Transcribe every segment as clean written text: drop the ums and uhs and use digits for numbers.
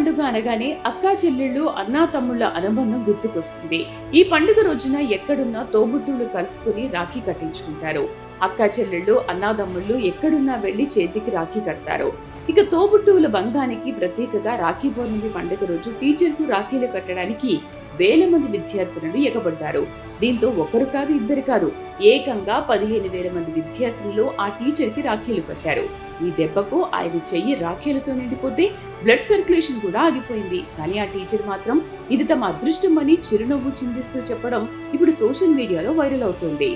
పండుగ అనగానే అక్కా చెల్లెళ్ళు అన్నా తమ్ముళ్ల అనుబంధం గుర్తుకొస్తుంది. ఈ పండుగ రోజున ఎక్కడున్నా తోబుట్టువులు కలుసుకుని రాఖీ కట్టించుకుంటారు. అక్కా చెల్లెళ్ళు అన్నాదమ్ముళ్ళు ఎక్కడున్నా వెళ్లి చేతికి రాఖీ కడతారు. ఇక తోబుట్టువుల బంధానికి ప్రత్యేకగా రాఖీ పౌర్ణమి పండుగ రోజు టీచర్ కు రాఖీలు కట్టడానికి వేల మంది విద్యార్థులను ఎగబడ్డారు. దీంతో ఒకరు కాదు ఇద్దరు కాదు ఏకంగా 15,000 మంది విద్యార్థులు ఆ టీచర్ కి రాఖీలు కట్టారు. ఈ దెబ్బకు ఆయన చెయ్యి రాఖీలతో నిండిపోతే బ్లడ్ సర్క్యులేషన్ కూడా ఆగిపోయింది. కానీ ఆ టీచర్ మాత్రం ఇది తమ అదృష్టం అని చిరునవ్వు చిందిస్తూ చెప్పడం ఇప్పుడు సోషల్ మీడియాలో వైరల్ అవుతోంది.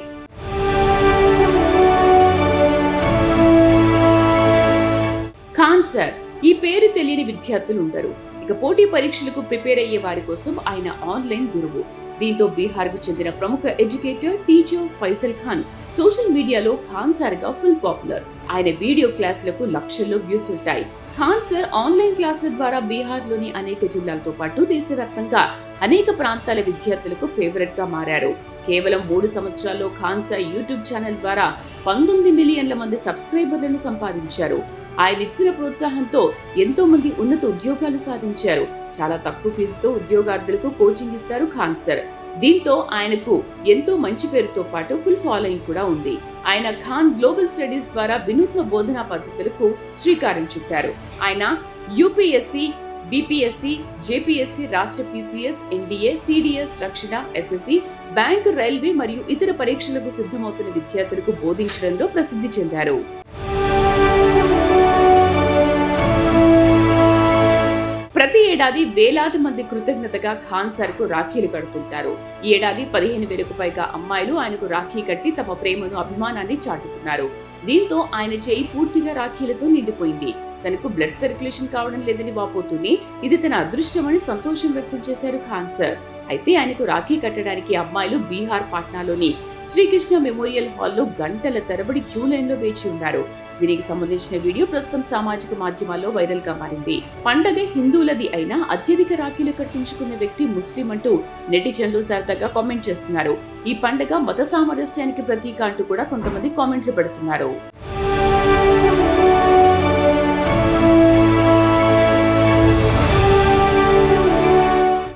ఖాన్ సార్ ఈ పేరు తెలియని విద్యార్థులు ఉండరు. ఇక పోటీ పరీక్షలకు ప్రిపేర్ అయ్యే వారి కోసం ఆయన ఆన్లైన్ గురువు. దీంతో బీహార్ కు చెందిన ప్రముఖ educator teacher Faisal Khan social మీడియాలో ఖాన్ సార్ గా ఫుల్ పాపులర్. ఆయన వీడియో క్లాసులకు లక్షల్లో వ్యూస్ ఉంటాయి. ఖాన్ సార్ ఆన్లైన్ క్లాసుల ద్వారా బీహార్ లోని అనేక జిల్లాలతో పాటు దేశవ్యాప్తంగా అనేక ప్రాంతాల విద్యార్థులకు ఫేవరెట్ గా మారారు. కేవలం 3 సంవత్సరాల్లో ఖాన్ సార్ యూట్యూబ్ ఛానల్ ద్వారా 19 మిలియన్ల మంది సబ్స్క్రైబర్లను సంపాదించారు. ఆయన ఇచ్చిన ప్రోత్సాహంతో ఎంతో మంది ఉన్నత ఉద్యోగాలు సాధించారు. చాలా తక్కువ ఫీజుతో ఉద్యోగార్థులకు కోచింగ్ ఇస్తారు ఖాన్ సార్. దీంతో ఆయనకు ఎంతో మంచి పేరుతో పాటు ఫుల్ ఫాలోయింగ్ కూడా ఉంది. ఆయన ఖాన్ గ్లోబల్ స్టడీస్ ద్వారా వినూత్న బోధనా పద్ధతులకు శ్రీకారం చుట్టారు. ఆయన యూపీఎస్సీ, బీపీఎస్సీ, జేపీఎస్సీ, రాష్ట్ర పీసీఎస్, ఎన్డీఏ, సిడిఎస్, రక్షణ, ఎస్ఎస్సీ, బ్యాంక్, రైల్వే మరియు ఇతర పరీక్షలకు సిద్ధమవుతున్న విద్యార్థులకు బోధించడంలో ప్రసిద్ధి చెందారు. ప్రతి ఏడాది వేలాది మంది కృతజ్ఞతగా ఖాన్ సార్ కు రాఖీలు కడుతుంటారు. ఈ ఏడాది 15,000కు పైగా అమ్మాయిలు ఆయనకు రాఖీ కట్టి తమ ప్రేమను, అభిమానాన్ని చాటుకున్నారు. దీంతో ఆయన చేయి పూర్తిగా రాఖీలతో నిండిపోయింది. తనకు బ్లడ్ సర్క్యులేషన్ కావడం లేదని వాపోతూనే ఇది తన అదృష్టమని సంతోషం వ్యక్తం చేశారు ఖాన్ సార్. అయితే ఆయనకు రాఖీ కట్టడానికి అమ్మాయిలు బీహార్ పాట్నాలోని శ్రీకృష్ణ మెమోరియల్ హాల్లో గంటల తరబడి క్యూ లైన్ లో వేచి ఉన్నారు. దీనికి సంబంధించిన వీడియో ప్రస్తుతం సామాజిక మాధ్యమాల్లో వైరల్ గా మారింది. పండగ హిందువులది అయినా అత్యధిక రాఖీలు కట్టించుకున్న వ్యక్తి ముస్లిం అంటూ నెటిజన్లు సరదాగా కామెంట్ చేస్తున్నారు. ఈ పండగ మత సామరస్యానికి ప్రతీక అంటూ కూడా కొంతమంది కామెంట్లు పెడుతున్నారు.